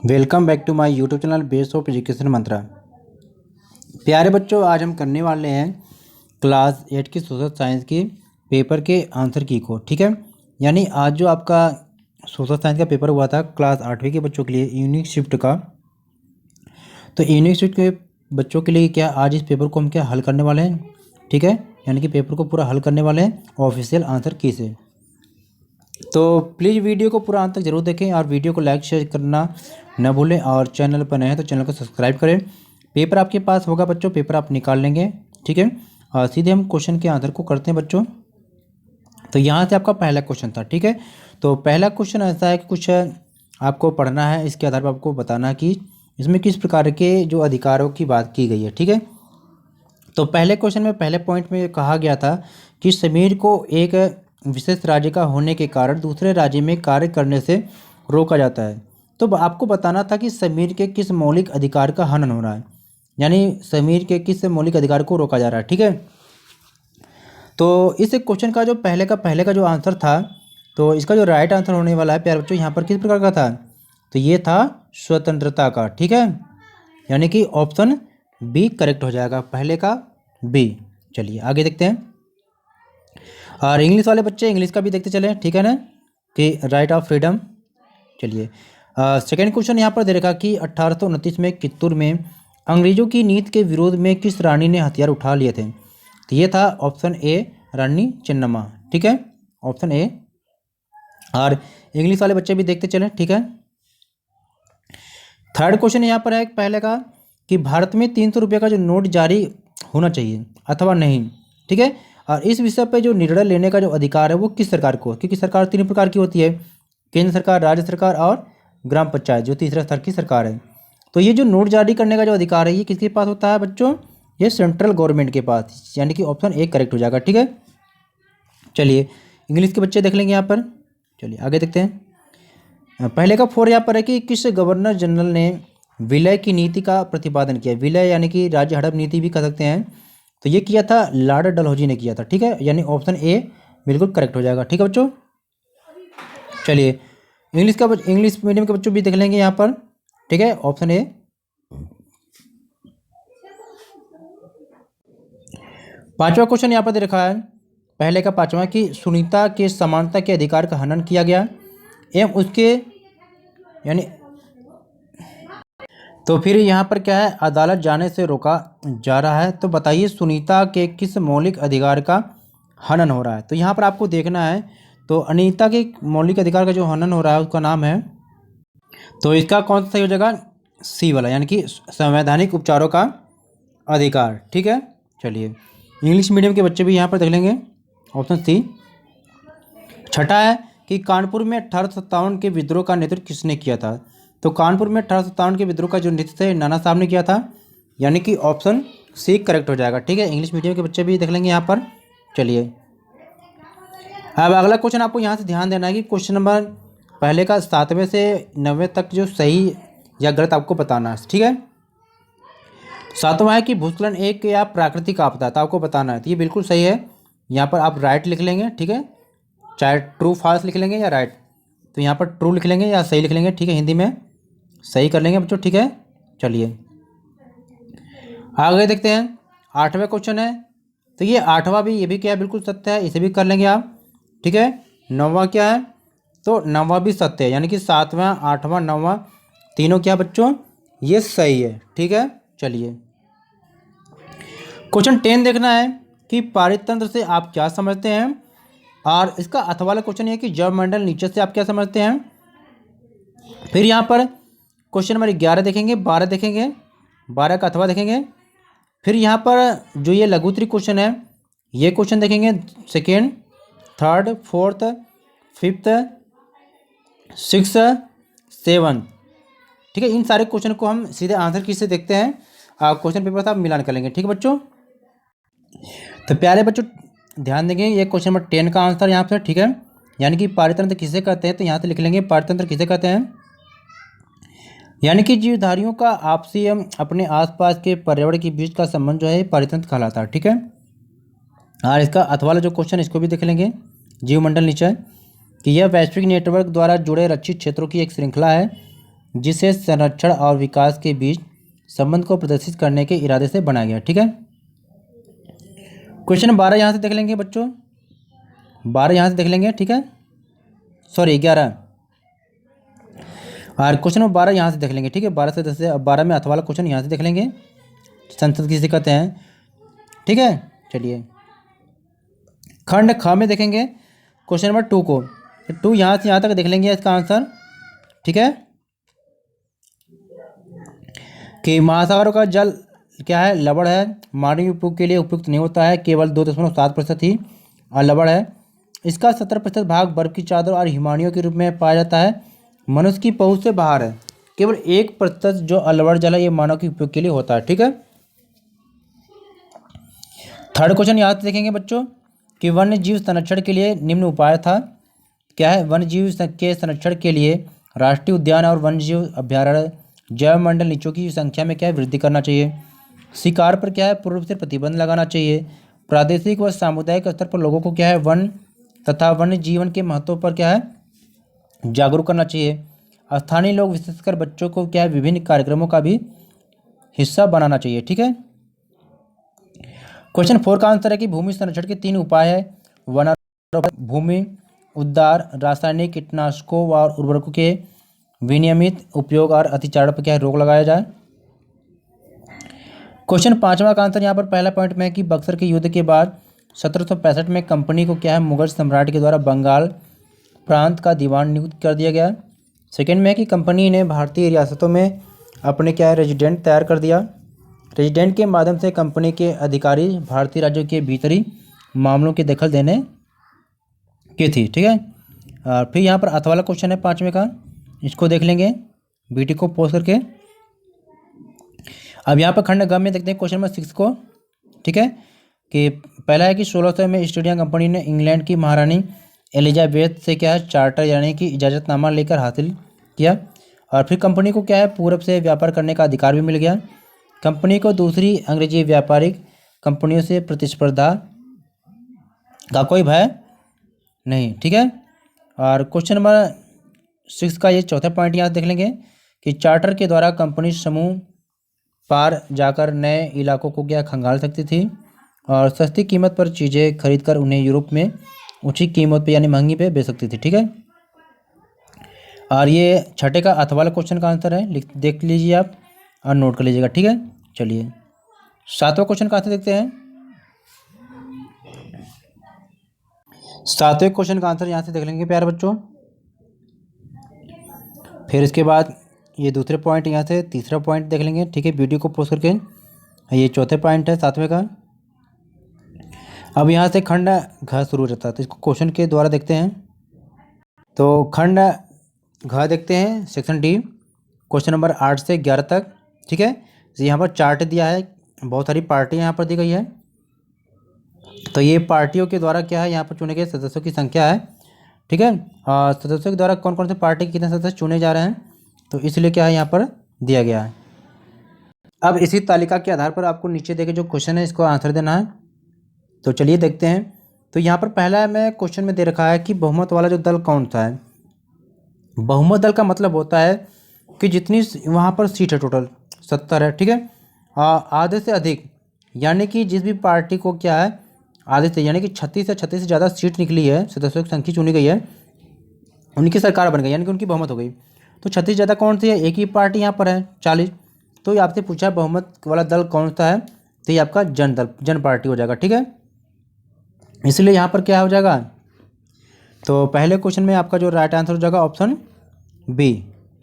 Welcome back to my YouTube channel base of education Mantra. प्यारे बच्चों, आज हम करने वाले हैं क्लास 8 की सोशल साइंस की पेपर के आंसर की को। ठीक है, यानी आज जो आपका सोशल साइंस का पेपर हुआ था क्लास 8वीं के बच्चों के लिए यूनिक शिफ्ट का, तो यूनिक शिफ्ट के बच्चों के लिए क्या आज इस पेपर को हम क्या हल करने वाले हैं। ठीक है, यानी कि पेपर को पूरा हल करने वाले हैं ऑफिशियल आंसर की से। तो प्लीज़ वीडियो को पूरा अंत तक जरूर देखें और वीडियो को लाइक शेयर करना न भूलें, और चैनल पर नए हैं तो चैनल को सब्सक्राइब करें। पेपर आपके पास होगा बच्चों, पेपर आप निकाल लेंगे। ठीक है, और सीधे हम क्वेश्चन के आंसर को करते हैं बच्चों। तो यहाँ से आपका पहला क्वेश्चन था। ठीक है, तो पहला क्वेश्चन ऐसा है कि कुछ आपको पढ़ना है, इसके आधार पर आपको बताना कि इसमें किस प्रकार के जो अधिकारों की बात की गई है। ठीक है, तो पहले क्वेश्चन में पहले पॉइंट में कहा गया था कि समीर को एक विशेष राज्य का होने के कारण दूसरे राज्य में कार्य करने से रोका जाता है। तो आपको बताना था कि समीर के किस मौलिक अधिकार का हनन हो रहा है, यानी समीर के किस मौलिक अधिकार को रोका जा रहा है। ठीक है, तो इस क्वेश्चन का जो पहले का जो आंसर था, तो इसका जो राइट आंसर होने वाला है प्यारे बच्चों यहाँ पर किस प्रकार का था, तो ये था स्वतंत्रता का। ठीक है, यानी कि ऑप्शन बी करेक्ट हो जाएगा, पहले का बी। चलिए आगे देखते हैं। और इंग्लिश वाले बच्चे इंग्लिश का भी देखते चले। ठीक है ना, कि राइट ऑफ फ्रीडम। चलिए सेकेंड क्वेश्चन यहाँ पर दे रखा कि 1829 में कित्तूर में अंग्रेजों की नीति के विरोध में किस रानी ने हथियार उठा लिए थे। तो ये था ऑप्शन ए रानी चेन्नम्मा। ठीक है, ऑप्शन ए। और इंग्लिश वाले बच्चे भी देखते चले। ठीक है, थर्ड क्वेश्चन यहाँ पर है पहले का कि भारत में 300 रुपये का जो नोट जारी होना चाहिए अथवा नहीं। ठीक है, और इस विषय पर जो निर्णय लेने का जो अधिकार है वो किस सरकार को, क्योंकि सरकार 3 प्रकार की होती है, केंद्र सरकार, राज्य सरकार और ग्राम पंचायत, जो तीसरा स्तर की सरकार है। तो ये जो नोट जारी करने का जो अधिकार है ये किसके पास होता है बच्चों, ये सेंट्रल गवर्नमेंट के पास, यानी कि ऑप्शन ए करेक्ट हो जाएगा। ठीक है, चलिए इंग्लिश के बच्चे देख लेंगे यहाँ पर। चलिए आगे देखते हैं। पहले का 4 यहाँ पर है कि किस गवर्नर जनरल ने विलय की नीति का प्रतिपादन किया। विलय यानी कि राज्य हड़प नीति भी कह सकते हैं, तो ये किया था लॉर्ड डलहौजी ने किया था। ठीक है, यानी ऑप्शन ए बिल्कुल करेक्ट हो जाएगा। ठीक है बच्चों, चलिए इंग्लिश मीडियम के बच्चों भी देख लेंगे यहाँ पर। ठीक है, ऑप्शन ए। पांचवा क्वेश्चन यहाँ पर दे रखा है पहले का पांचवा कि सुनीता के समानता के अधिकार का हनन किया गया एवं उसके, यानी तो फिर यहाँ पर क्या है, अदालत जाने से रोका जा रहा है। तो बताइए सुनीता के किस मौलिक अधिकार का हनन हो रहा है। तो यहाँ पर आपको देखना है, तो अनीता के मौलिक अधिकार का जो हनन हो रहा है उसका नाम है, तो इसका कौन सा सही हो जाएगा, सी वाला, यानी कि संवैधानिक उपचारों का अधिकार। ठीक है, चलिए इंग्लिश मीडियम के बच्चे भी यहाँ पर देख लेंगे, ऑप्शन सी। छठा है कि कानपुर में 1857 के विद्रोह का नेतृत्व किसने किया था। तो कानपुर में 1857 के विद्रोह का जो नेतृत्व है नाना साहब ने किया था, यानी कि ऑप्शन सी करेक्ट हो जाएगा। ठीक है, इंग्लिश मीडियम के बच्चे भी देख लेंगे यहाँ पर। चलिए अब अगला क्वेश्चन आपको यहाँ से ध्यान देना है कि क्वेश्चन नंबर पहले का 7वें से 9वें तक जो सही या गलत आपको बताना है। ठीक है, 7वां है कि भूस्खलन एक या प्राकृतिक आपदा, तो आपको बताना है, तो ये बिल्कुल सही है। यहाँ पर आप राइट लिख लेंगे। ठीक है, चाहे ट्रू फॉल्स लिख लेंगे या राइट, तो यहाँ पर ट्रू लिख लेंगे या सही लिख लेंगे। ठीक है, हिंदी में सही कर लेंगे बच्चों। ठीक है, चलिए आगे देखते हैं। 8वां क्वेश्चन है, तो ये 8वां भी, ये भी क्या है, बिल्कुल सत्य है, इसे भी कर लेंगे आप। ठीक है, 9वां क्या है, तो 9वां भी सत्य है, यानी कि 7वां 8वां 9वां तीनों क्या बच्चों, ये सही है। ठीक है, चलिए क्वेश्चन 10 देखना है कि पारितंत्र से आप क्या समझते हैं, और इसका अथवा वाला क्वेश्चन ये कि जब मंडल नीचे से आप क्या समझते हैं। फिर यहाँ पर क्वेश्चन नंबर 11 देखेंगे, 12 देखेंगे, 12 का अथवा देखेंगे। फिर यहाँ पर जो ये लघुत्तरी क्वेश्चन है ये क्वेश्चन देखेंगे, second, third, fourth, fifth, six, seven. ठीक है, इन सारे क्वेश्चन को हम सीधे आंसर की से देखते हैं, क्वेश्चन पेपर से आप मिलान कर लेंगे। ठीक है बच्चों, तो प्यारे बच्चों ध्यान देंगे, ये क्वेश्चन नंबर 10 का आंसर यहाँ पर। ठीक है, यानी कि पारितंत्र किसे कहते हैं, तो यहाँ से लिख लेंगे पारितंत्र किसे कहते हैं, यानी कि जीवधारियों का आपसी एवं अपने आसपास के पर्यावरण के बीच का संबंध जो है पारितंत्र कहलाता है। ठीक है, और इसका अथवा वाला जो क्वेश्चन इसको भी देख लेंगे, जीवमंडल नीचे कि यह वैश्विक नेटवर्क द्वारा जुड़े रक्षित क्षेत्रों की एक श्रृंखला है जिसे संरक्षण और विकास के बीच संबंध को प्रदर्शित करने के इरादे से बनाया गया। ठीक है, क्वेश्चन 12 यहाँ से देख लेंगे बच्चों, 12 यहाँ से देख लेंगे। ठीक है, सॉरी 11, और क्वेश्चन नंबर 12 यहाँ से देख लेंगे। ठीक है, 12 से 10 से, अब 12 में अथवा वाला क्वेश्चन यहाँ से देख लेंगे, संसद किसे कहते हैं। ठीक है, चलिए खंड ख में देखेंगे क्वेश्चन नंबर 2 को, 2 यहाँ से यहाँ तक देख लेंगे इसका आंसर। ठीक है, कि महासागरों का जल क्या है, लवण है, मानवीय उपयोग के लिए उपयुक्त नहीं होता है, केवल 2.7% ही लवण है। इसका 70% भाग बर्फ की चादर और हिमानियों के रूप में पाया जाता है, मनुष्य की पहुंच से बाहर है। केवल 1% जो अलवण जल है ये मानव के उपयोग के लिए होता है। ठीक है, थर्ड क्वेश्चन यहाँ से देखेंगे बच्चों कि वन्य जीव संरक्षण के लिए निम्न उपाय था। क्या है, वन्य जीव के संरक्षण के लिए राष्ट्रीय उद्यान और वन्य जीव अभ्यारण्य जैव मंडल नीचों की संख्या में क्या है, वृद्धि करना चाहिए। शिकार पर क्या है, पूर्ण रूप से प्रतिबंध लगाना चाहिए। प्रादेशिक व सामुदायिक स्तर पर लोगों को क्या है, वन तथा वन्य जीवन के महत्व पर क्या है, जागरूक करना चाहिए। स्थानीय लोग विशेषकर बच्चों को क्या है, विभिन्न कार्यक्रमों का भी हिस्सा बनाना चाहिए। ठीक है, क्वेश्चन 4 का आंसर है कि भूमि संरक्षण के 3 उपाय है। वनारोपण, भूमि उद्धार, रासायनिक कीटनाशकों व उर्वरकों के विनियमित उपयोग और अतिचारण पर क्या है, रोक लगाया जाए। क्वेश्चन 5वां का आंसर यहाँ पर पहला पॉइंट में है कि बक्सर के युद्ध के बाद 1765 में कंपनी को क्या है, मुगल सम्राट के द्वारा बंगाल प्रांत का दीवान नियुक्त कर दिया गया। सेकेंड में है कि कंपनी ने भारतीय रियासतों में अपने क्या है, रेजिडेंट तैयार कर दिया। रेजिडेंट के माध्यम से कंपनी के अधिकारी भारतीय राज्यों के भीतरी मामलों की दखल देने की थी। ठीक है, और फिर यहाँ पर अथ वाला क्वेश्चन है 5वें का, इसको देख लेंगे बीटी को पोस्ट करके। अब यहाँ पर खंड ग में देखते हैं क्वेश्चन नंबर 6 को। ठीक है, कि पहला है कि 1600 में ईस्ट इंडिया कंपनी ने इंग्लैंड की महारानी एलिजाबेथ से क्या है, चार्टर यानी कि इजाज़तनामा लेकर हासिल किया, और फिर कंपनी को क्या है, पूरब से व्यापार करने का अधिकार भी मिल गया। कंपनी को दूसरी अंग्रेजी व्यापारिक कंपनियों से प्रतिस्पर्धा का कोई भय नहीं। ठीक है, और क्वेश्चन नंबर 6 का ये चौथा पॉइंट यहाँ देख लेंगे कि चार्टर के द्वारा कंपनी समूह पार जाकर नए इलाकों को क्या खंगाल सकती थी और सस्ती कीमत पर चीज़ें खरीदकर उन्हें यूरोप में ऊंची कीमत पे यानी महंगी पे बेच सकती थी। ठीक है, और ये छठे का अथ वाला क्वेश्चन का आंसर है, देख लीजिए आप और नोट कर लीजिएगा। ठीक है, चलिए 7वां क्वेश्चन का आंसर देखते हैं। 7वें क्वेश्चन का आंसर यहाँ से देख लेंगे प्यारे बच्चों। फिर इसके बाद ये दूसरे पॉइंट यहाँ से तीसरा पॉइंट देख लेंगे। ठीक है, वीडियो को पोस्ट करके, ये चौथे पॉइंट है 7वें का। अब यहाँ से खंड घ शुरू हो जाता है, तो इसको क्वेश्चन के द्वारा देखते हैं। तो खंड घ देखते हैं, सेक्शन डी, क्वेश्चन नंबर 8 से 11 तक। ठीक है, तो यहाँ पर चार्ट दिया है, बहुत सारी पार्टियाँ यहाँ पर दी गई है। तो ये पार्टियों के द्वारा क्या है, यहाँ पर चुने गए सदस्यों की संख्या है। ठीक है, और सदस्यों के द्वारा कौन कौन से पार्टी के कितने सदस्य चुने जा रहे हैं, तो इसलिए क्या है यहाँ पर दिया गया है। अब इसी तालिका के आधार पर आपको नीचे देखे जो क्वेश्चन है इसको आंसर देना है। तो चलिए देखते हैं। तो यहाँ पर पहला में क्वेश्चन में दे रखा है कि बहुमत वाला जो दल कौन सा है। बहुमत दल का मतलब होता है कि जितनी वहाँ पर सीट है टोटल 70 है। ठीक है, आधे से अधिक, यानी कि जिस भी पार्टी को क्या है आधे से, यानी कि 36 से ज़्यादा सीट निकली है, सदस्यों की संख्या चुनी गई है, उनकी सरकार बन गई, यानी कि उनकी बहुमत हो गई। तो 36 ज़्यादा कौन सी है, एक ही पार्टी यहाँ पर है 40। तो ये आपसे पूछा बहुमत वाला दल कौन सा है, तो ये आपका जन दल, जन पार्टी हो जाएगा। ठीक है, इसलिए यहाँ पर क्या हो जाएगा, तो पहले क्वेश्चन में आपका जो राइट आंसर हो जाएगा ऑप्शन बी।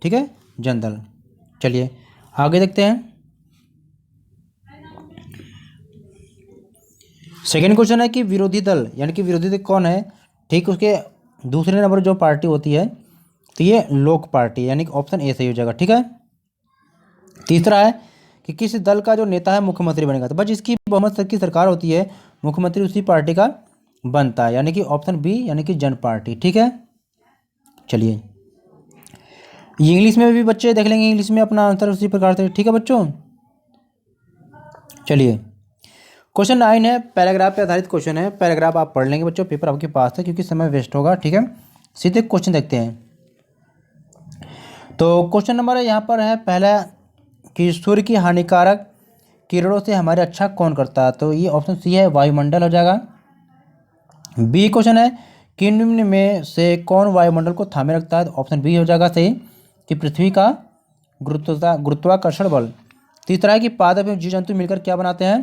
ठीक है, जन दल। चलिए आगे देखते हैं। सेकेंड क्वेश्चन है कि विरोधी दल, यानी कि विरोधी दल कौन है। ठीक, उसके दूसरे नंबर जो पार्टी होती है तो ये लोक पार्टी, यानी कि ऑप्शन ए सही हो जाएगा। ठीक है, तीसरा है कि किस दल का जो नेता है मुख्यमंत्री बनेगा, तो बस जिसकी बहुमत की सरकार होती है मुख्यमंत्री उसी पार्टी का बनता है, यानी कि ऑप्शन बी, यानी कि जन पार्टी। ठीक है, चलिए इंग्लिश में भी बच्चे देख लेंगे, इंग्लिश में अपना आंसर उसी प्रकार से। ठीक है बच्चों, चलिए क्वेश्चन 9 है, पैराग्राफ पे आधारित क्वेश्चन है। पैराग्राफ आप पढ़ लेंगे बच्चों, पेपर आपके पास है, क्योंकि समय वेस्ट होगा। ठीक है, सीधे क्वेश्चन देखते हैं। तो क्वेश्चन नंबर यहाँ पर है पहला कि सूर्य की हानिकारक किरणों से हमारी रक्षा कौन करता है, तो ये ऑप्शन सी है, वायुमंडल हो जाएगा। बी क्वेश्चन है कि निम्न में से कौन वायुमंडल को थामे रखता है, तो ऑप्शन बी हो जाएगा सही कि पृथ्वी का गुरुत्वाकर्षण बल। तीसरा है कि पादप एवं जीव जंतु मिलकर क्या बनाते हैं,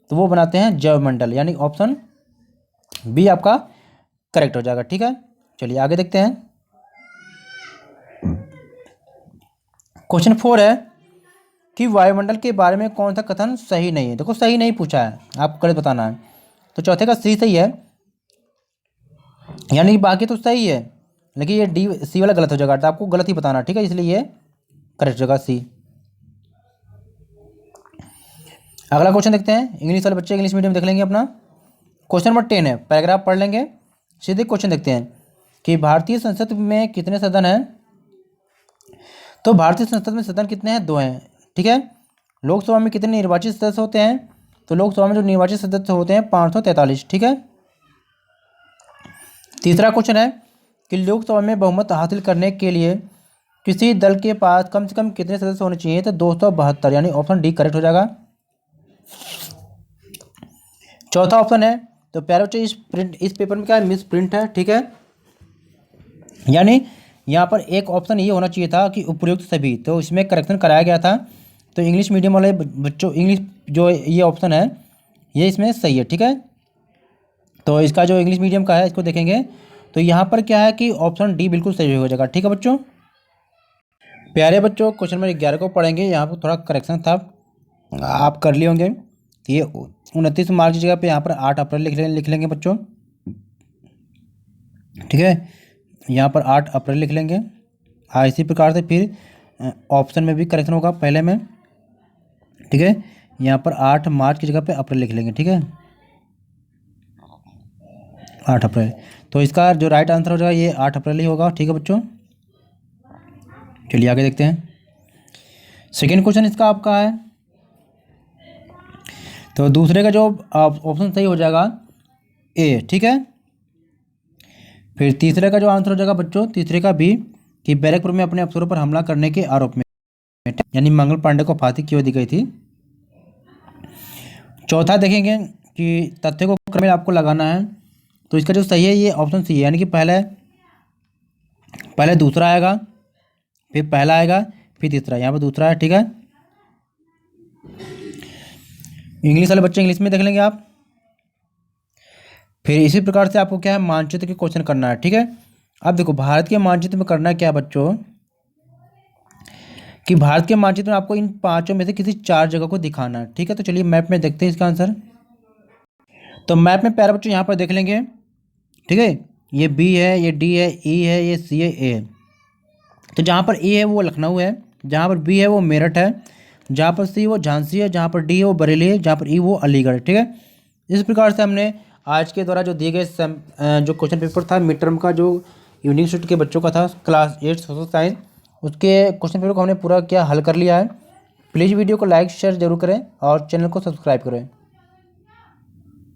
तो वो बनाते हैं जैवमंडल, यानी ऑप्शन बी आपका करेक्ट हो जाएगा। ठीक है, चलिए आगे देखते हैं। क्वेश्चन 4 है कि वायुमंडल के बारे में कौन सा कथन सही नहीं है। देखो सही नहीं पूछा है, आपको गलत बताना है। तो चौथे का सी सही है, यानी बाकी तो सही है, लेकिन ये डी सी वाला गलत हो जाएगा, तो आपको गलत ही बताना। ठीक है, इसलिए ये करेक्ट जगह सी। अगला क्वेश्चन देखते हैं, इंग्लिश वाले बच्चे इंग्लिश मीडियम देख लेंगे अपना। क्वेश्चन नंबर 10 है, पैराग्राफ पढ़ लेंगे। सीधे क्वेश्चन देखते हैं कि भारतीय संसद में कितने सदन हैं, तो भारतीय संसद में सदन कितने हैं, 2 हैं। ठीक है, लोकसभा में कितने निर्वाचित सदस्य होते हैं, तो लोकसभा में जो निर्वाचित सदस्य होते हैं 543। ठीक है। तीसरा क्वेश्चन है कि लोकसभा में बहुमत हासिल करने के लिए किसी दल के पास कम से कम कितने सदस्य होने चाहिए, तो 272, यानी ऑप्शन डी करेक्ट हो जाएगा। चौथा ऑप्शन है, तो प्यारे बच्चे इस पेपर में क्या है, मिस प्रिंट है। ठीक है, यानी यहाँ पर एक ऑप्शन ये होना चाहिए था कि उपयुक्त सभी, तो इसमें करेक्शन कराया गया था। तो इंग्लिश मीडियम वाले बच्चों इंग्लिश जो ये ऑप्शन है ये इसमें सही है। ठीक है, तो इसका जो इंग्लिश मीडियम का है इसको देखेंगे तो यहाँ पर क्या है कि ऑप्शन डी बिल्कुल सही हो जाएगा। ठीक है बच्चों, प्यारे बच्चों क्वेश्चन नंबर 11 को पढ़ेंगे। यहाँ पर थोड़ा करेक्शन था, आप कर लिए होंगे। ये 29 मार्च की जगह पे यहाँ पर 8 अप्रैल लिख लेंगे बच्चों। ठीक है, यहाँ पर 8 अप्रैल लिख लेंगे। इसी प्रकार से फिर ऑप्शन में भी करेक्शन होगा पहले में। ठीक है, यहाँ पर 8 मार्च की जगह पे अप्रैल लिख लेंगे। ठीक है, 8 अप्रैल, तो इसका जो राइट आंसर हो जाएगा ये 8 अप्रैल ही होगा। ठीक है बच्चों, चलिए आगे देखते हैं। सेकेंड क्वेश्चन इसका आपका है, तो दूसरे का जो ऑप्शन सही हो जाएगा ए। ठीक है, फिर तीसरे का जो आंसर हो जाएगा बच्चों, तीसरे का बी कि बैरकपुर में अपने अफसरों पर हमला करने के आरोप में, यानी मंगल पांडे को फांसी क्यों दी गई थी। चौथा देखेंगे कि तथ्य को क्रम में आपको लगाना है, तो इसका जो सही है ये ऑप्शन सी है, यानी कि पहले दूसरा आएगा, फिर पहला आएगा, फिर तीसरा। यहाँ पर दूसरा है। ठीक है, इंग्लिश वाले बच्चे इंग्लिश में देख लेंगे आप। फिर इसी प्रकार से आपको क्या है, मानचित्र के क्वेश्चन करना है। ठीक है, अब देखो भारत के मानचित्र में करना क्या है बच्चों, कि भारत के मानचित्र में आपको इन 5 में से किसी 4 जगह को दिखाना है। ठीक है, तो चलिए मैप में देखते हैं इसका आंसर। तो मैप में प्यारे बच्चों यहाँ पर देख लेंगे। ठीक है, ये बी है, ये डी है, ई है, ये सी है, ए है। तो जहाँ पर ए है वो लखनऊ है, जहाँ पर बी है वो मेरठ है, जहाँ पर सी वो झांसी है, जहाँ पर डी है वो बरेली है, जहाँ पर ई वो अलीगढ़ है। ठीक है, इस प्रकार से हमने आज के द्वारा जो दिए गए जो क्वेश्चन पेपर था मिड टर्म का, जो इवनिंग शिफ्ट के बच्चों का था क्लास 8 सोशल साइंस, उसके क्वेश्चन पेपर को हमने पूरा क्या हल कर लिया है। प्लीज़ वीडियो को लाइक शेयर जरूर करें और चैनल को सब्सक्राइब करें।